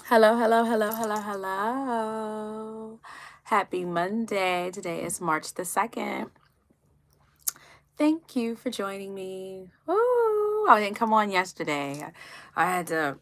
Hello, hello, hello, hello, hello. Happy Monday. Today is March the 2nd. Thank you for joining me. Ooh, I didn't come on yesterday. I had to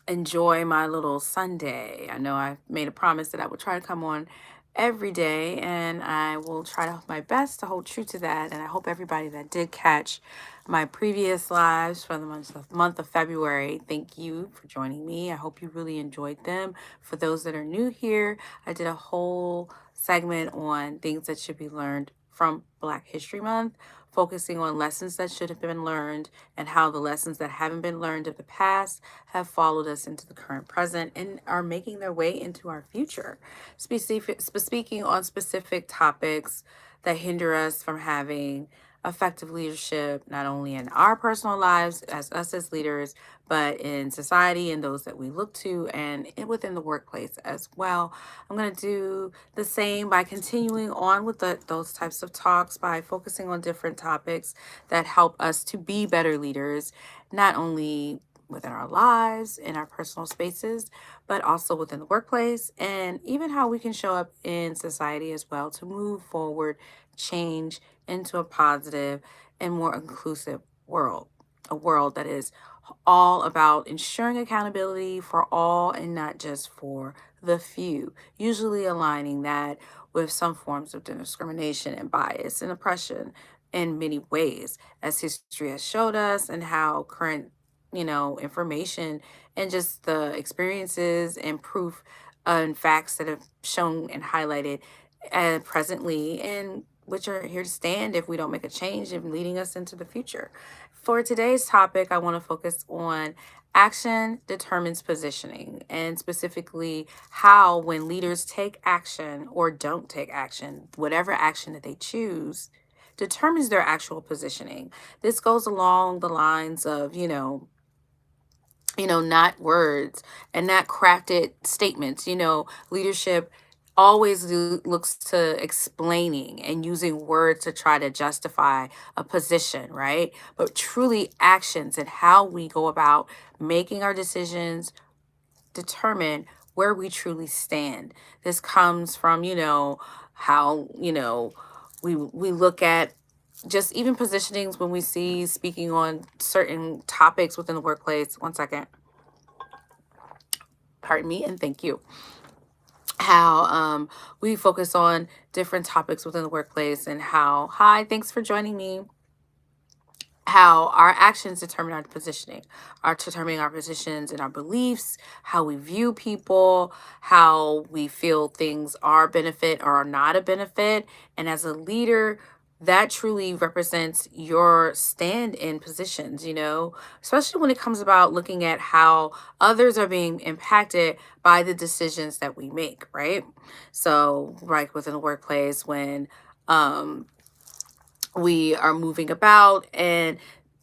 enjoy my little Sunday. I know I made a promise that I would try to come on every day, and I will try to my best to hold true to that. And I hope everybody that did catch my previous lives for the month of February, thank you for joining me. I hope you really enjoyed them. For those that are new here, I did a whole segment on things that should be learned from Black History Month, focusing on lessons that should have been learned and how the lessons that haven't been learned of the past have followed us into the current present and are making their way into our future. Speaking on specific topics that hinder us from having effective leadership, not only in our personal lives as us as leaders, but in society and those that we look to and within the workplace as well. I'm going to do the same by continuing on with those types of talks by focusing on different topics that help us to be better leaders, not only within our lives, in our personal spaces, but also within the workplace, and even how we can show up in society as well to move forward, change into a positive and more inclusive world. A world that is all about ensuring accountability for all and not just for the few, usually aligning that with some forms of discrimination and bias and oppression in many ways, as history has showed us, and how current information and just the experiences and proof and facts that have shown and highlighted presently and which are here to stand if we don't make a change and leading us into the future. For today's topic, I want to focus on action determines positioning, and specifically how when leaders take action or don't take action, whatever action that they choose determines their actual positioning. This goes along the lines of, not words and not crafted statements. Leadership always looks to explaining and using words to try to justify a position, right? But truly, actions and how we go about making our decisions determine where we truly stand. This comes from, how, we look at just even positionings when we see speaking on certain topics within the workplace. One second. Pardon me, and thank you. How we focus on different topics within the workplace, and how, hi, thanks for joining me, how our actions determine our positioning, are determining our positions and our beliefs, how we view people, how we feel things are a benefit or are not a benefit. And as a leader, that truly represents your stand in positions, especially when it comes about looking at how others are being impacted by the decisions that we make, right? So, right within the workplace, when we are moving about and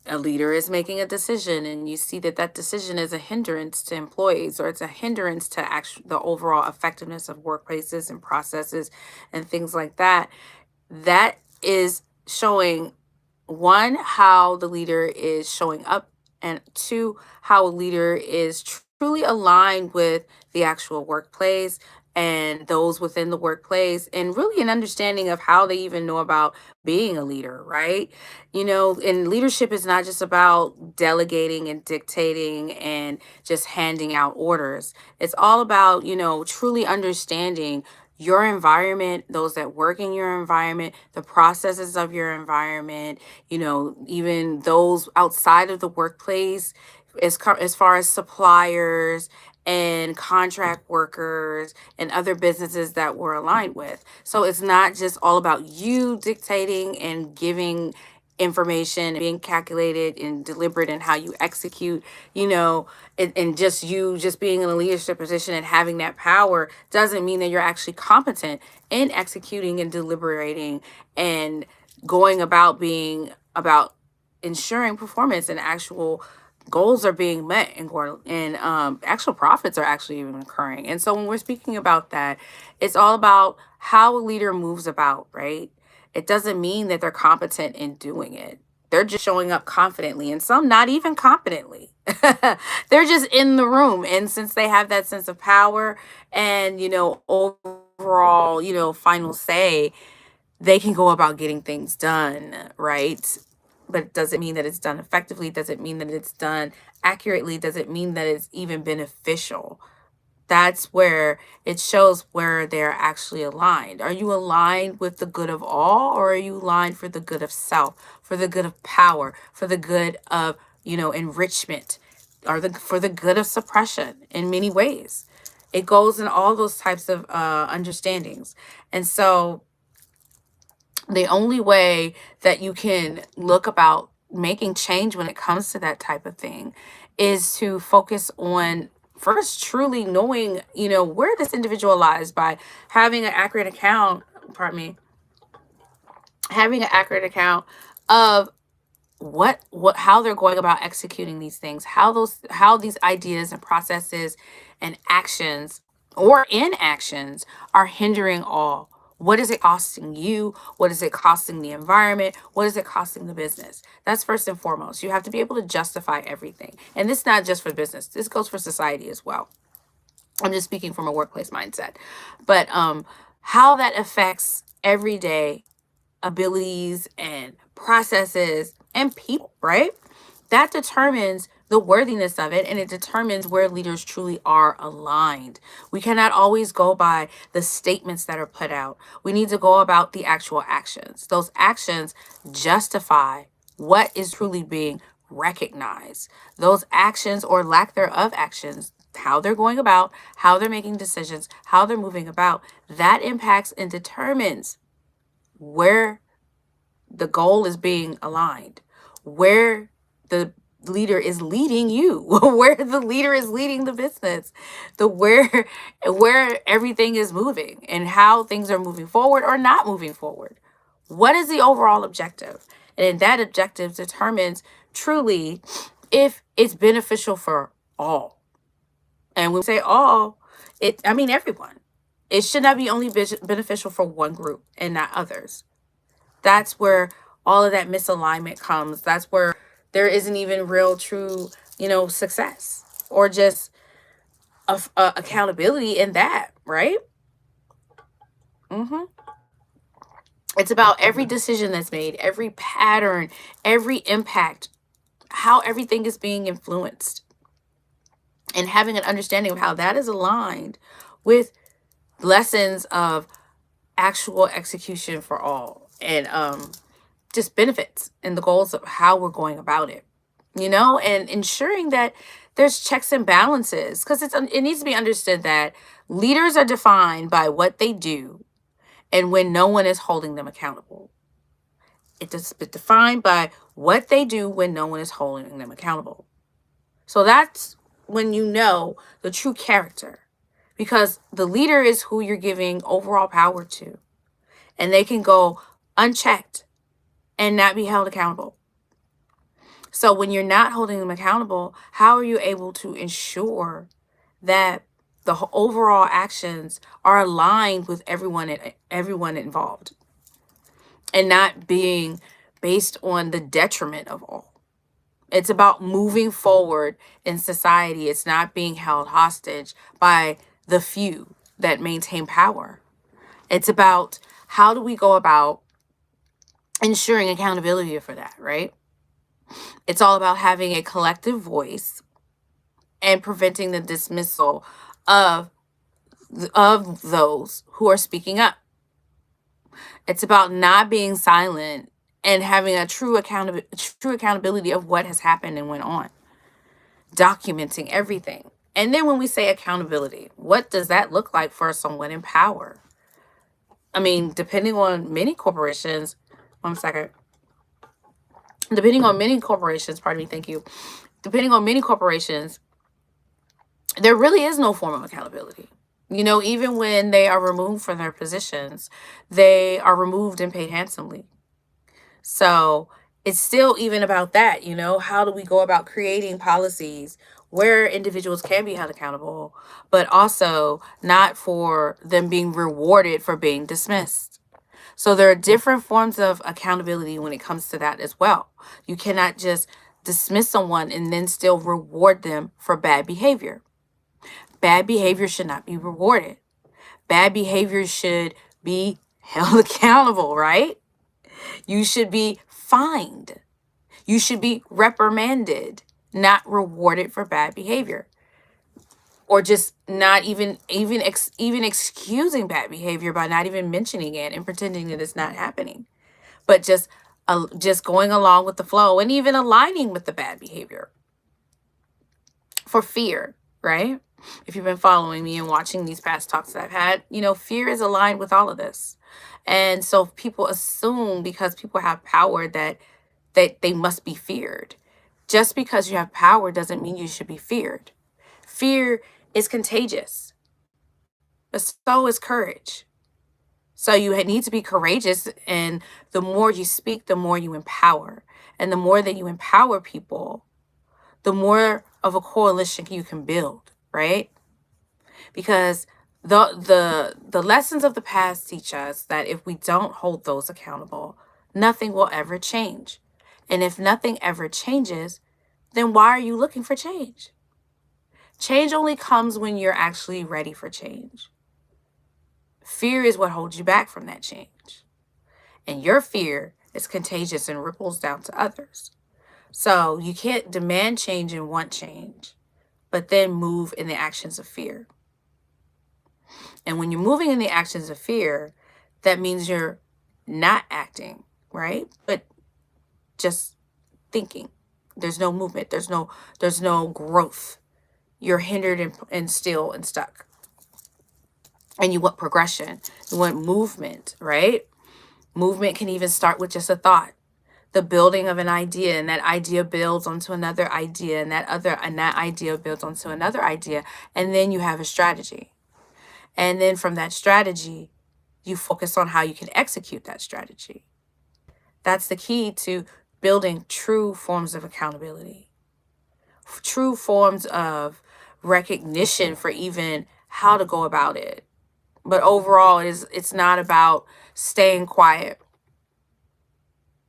a leader is making a decision and you see that that decision is a hindrance to employees, or it's a hindrance to the overall effectiveness of workplaces and processes and things like that, that is showing, one, how the leader is showing up, and two, how a leader is truly aligned with the actual workplace and those within the workplace, and really an understanding of how they even know about being a leader, right? And leadership is not just about delegating and dictating and just handing out orders. It's all about, truly understanding your environment, those that work in your environment, the processes of your environment, even those outside of the workplace, as far as suppliers and contract workers and other businesses that we're aligned with. So it's not just all about you dictating and giving information, being calculated and deliberate in how you execute, and just you just being in a leadership position and having that power doesn't mean that you're actually competent in executing and deliberating and going about being about ensuring performance and actual goals are being met, and actual profits are actually even occurring. And so when we're speaking about that, it's all about how a leader moves about, right? It doesn't mean that they're competent in doing it. They're just showing up confidently, and some not even competently. They're just in the room. And since they have that sense of power and, overall, final say, they can go about getting things done, right? But it doesn't mean that it's done effectively. It doesn't mean that it's done accurately. It doesn't mean that it's even beneficial. That's where it shows where they're actually aligned. Are you aligned with the good of all, or are you aligned for the good of self, for the good of power, for the good of, enrichment, or for the good of suppression in many ways? It goes in all those types of understandings. And so the only way that you can look about making change when it comes to that type of thing is to focus on first truly knowing, where this individual lies by having an accurate account, pardon me, having an accurate account of what how they're going about executing these things, how these ideas and processes and actions or inactions are hindering all. What is it costing you? What is it costing the environment? What is it costing the business? That's first and foremost. You have to be able to justify everything. And this is not just for business. This goes for society as well. I'm just speaking from a workplace mindset. But how that affects everyday abilities and processes and people, right? That determines the worthiness of it, and it determines where leaders truly are aligned. We cannot always go by the statements that are put out. We need to go about the actual actions. Those actions justify what is truly being recognized. Those actions or lack thereof actions, how they're going about, how they're making decisions, how they're moving about, that impacts and determines where the goal is being aligned, where the leader is leading you, where the leader is leading the business, the where everything is moving and how things are moving forward or not moving forward. What is the overall objective? And that objective determines truly if it's beneficial for all. And when we say all, I mean everyone. It should not be only beneficial for one group and not others. That's where all of that misalignment comes. That's where there isn't even real true, success or just accountability in that, right? hmm It's about every decision that's made, every pattern, every impact, how everything is being influenced, and having an understanding of how that is aligned with lessons of actual execution for all, and just benefits and the goals of how we're going about it, and ensuring that there's checks and balances, because it needs to be understood that leaders are defined by what they do and when no one is holding them accountable. It's defined by what they do when no one is holding them accountable. So that's when you know the true character, because the leader is who you're giving overall power to, and they can go unchecked and not be held accountable. So when you're not holding them accountable, how are you able to ensure that the overall actions are aligned with everyone involved and not being based on the detriment of all? It's about moving forward in society. It's not being held hostage by the few that maintain power. It's about how do we go about ensuring accountability for that, right? It's all about having a collective voice and preventing the dismissal of those who are speaking up. It's about not being silent and having a true accountability of what has happened and went on, documenting everything. And then when we say accountability, what does that look like for someone in power? I mean, depending on many corporations, one second. Depending on many corporations, pardon me, thank you. Depending on many corporations, there really is no form of accountability. Even when they are removed from their positions, they are removed and paid handsomely. So it's still even about that, how do we go about creating policies where individuals can be held accountable, but also not for them being rewarded for being dismissed. So there are different forms of accountability when it comes to that as well. You cannot just dismiss someone and then still reward them for bad behavior. Bad behavior should not be rewarded. Bad behavior should be held accountable, right? You should be fined. You should be reprimanded, not rewarded for bad behavior. Or just not even excusing bad behavior by not even mentioning it and pretending that it's not happening. But just going along with the flow and even aligning with the bad behavior for fear, right? If you've been following me and watching these past talks that I've had, fear is aligned with all of this. And so people assume because people have power that they must be feared. Just because you have power doesn't mean you should be feared. Fear is contagious, but so is courage. So you need to be courageous, and the more you speak, the more you empower. And the more that you empower people, the more of a coalition you can build, right? Because the lessons of the past teach us that if we don't hold those accountable, nothing will ever change. And if nothing ever changes, then why are you looking for change? Change only comes when you're actually ready for change. Fear is what holds you back from that change. And your fear is contagious and ripples down to others. So you can't demand change and want change, but then move in the actions of fear. And when you're moving in the actions of fear, that means you're not acting, right? But just thinking. There's no movement. There's no growth. You're hindered and still and stuck. And you want progression. You want movement, right? Movement can even start with just a thought. The building of an idea, and that idea builds onto another idea, and that idea builds onto another idea, and then you have a strategy. And then from that strategy, you focus on how you can execute that strategy. That's the key to building true forms of accountability, true forms of recognition for even how to go about it. But overall, it's not about staying quiet.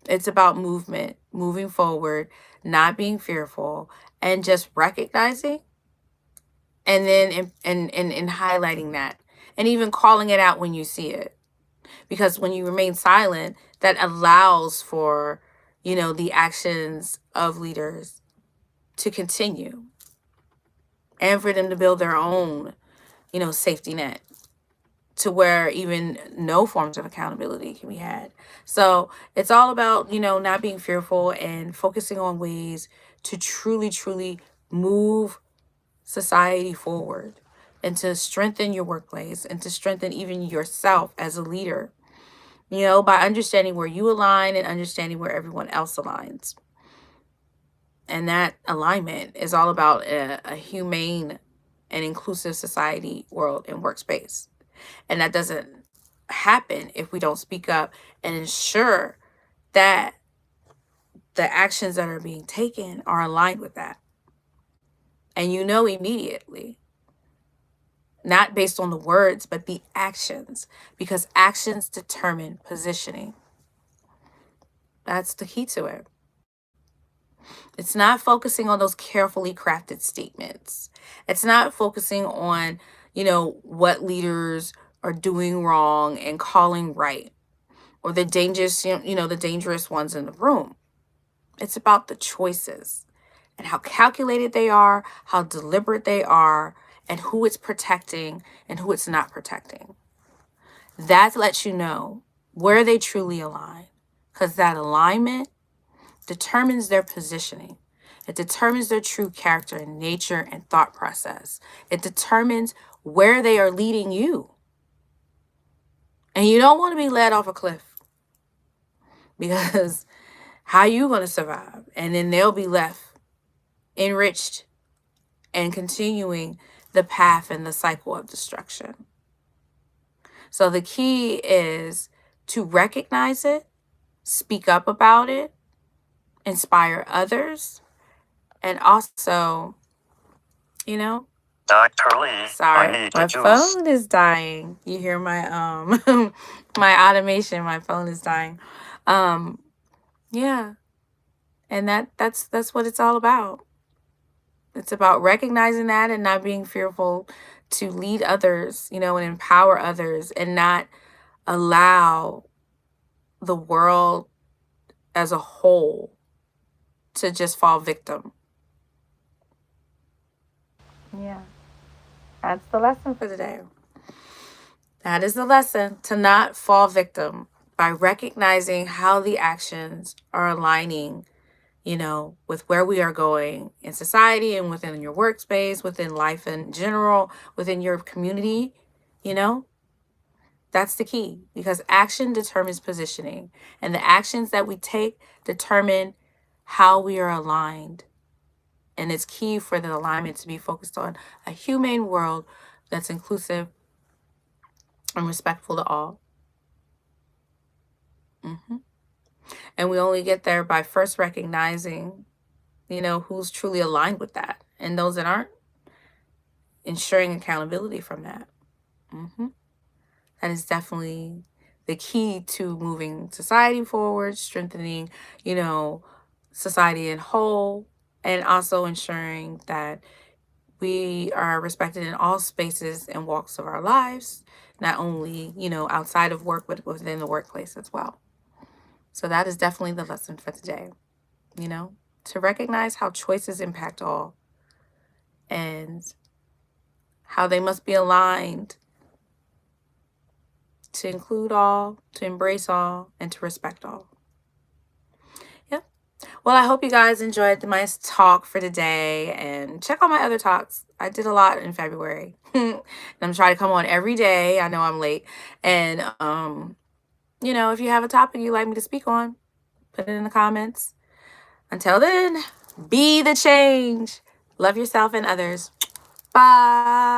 It's about movement, moving forward, not being fearful, and just recognizing and then and highlighting that, and even calling it out when you see it. Because when you remain silent, that allows for, the actions of leaders to continue and for them to build their own, safety net to where even no forms of accountability can be had. So it's all about, not being fearful and focusing on ways to truly, truly move society forward and to strengthen your workplace and to strengthen even yourself as a leader, by understanding where you align and understanding where everyone else aligns. And that alignment is all about a humane and inclusive society, world, and workspace. And that doesn't happen if we don't speak up and ensure that the actions that are being taken are aligned with that. And immediately, not based on the words, but the actions, because actions determine positioning. That's the key to it. It's not focusing on those carefully crafted statements. It's not focusing on, what leaders are doing wrong and calling right, or the dangerous ones in the room. It's about the choices and how calculated they are, how deliberate they are, and who it's protecting and who it's not protecting. That lets you know where they truly align, because that alignment determines their positioning. It determines their true character and nature and thought process. It determines where they are leading you. And you don't want to be led off a cliff, because how are you going to survive? And then they'll be left enriched and continuing the path and the cycle of destruction. So the key is to recognize it, speak up about it, inspire others, and also, Dr. Lee, sorry, my phone is dying. You hear my my automation, my phone is dying. Yeah. And that's what it's all about. It's about recognizing that and not being fearful to lead others, and empower others and not allow the world as a whole to just fall victim. Yeah. That's the lesson for today. That is the lesson, to not fall victim by recognizing how the actions are aligning, with where we are going in society and within your workspace, within life in general, within your community. You know, that's the key, because action determines positioning, and the actions that we take determine how we are aligned. And it's key for the alignment to be focused on a humane world that's inclusive and respectful to all. hmm And we only get there by first recognizing, who's truly aligned with that, and those that aren't, ensuring accountability from that. hmm That is definitely the key to moving society forward, strengthening, you know, society in whole, and also ensuring that we are respected in all spaces and walks of our lives, not only, outside of work, but within the workplace as well. So that is definitely the lesson for today, you know, to recognize how choices impact all and how they must be aligned to include all, to embrace all, and to respect all. Yep. Well, I hope you guys enjoyed my talk for today, and check out my other talks. I did a lot in February. And I'm trying to come on every day. I know I'm late. And, if you have a topic you'd like me to speak on, put it in the comments. Until then, be the change. Love yourself and others. Bye.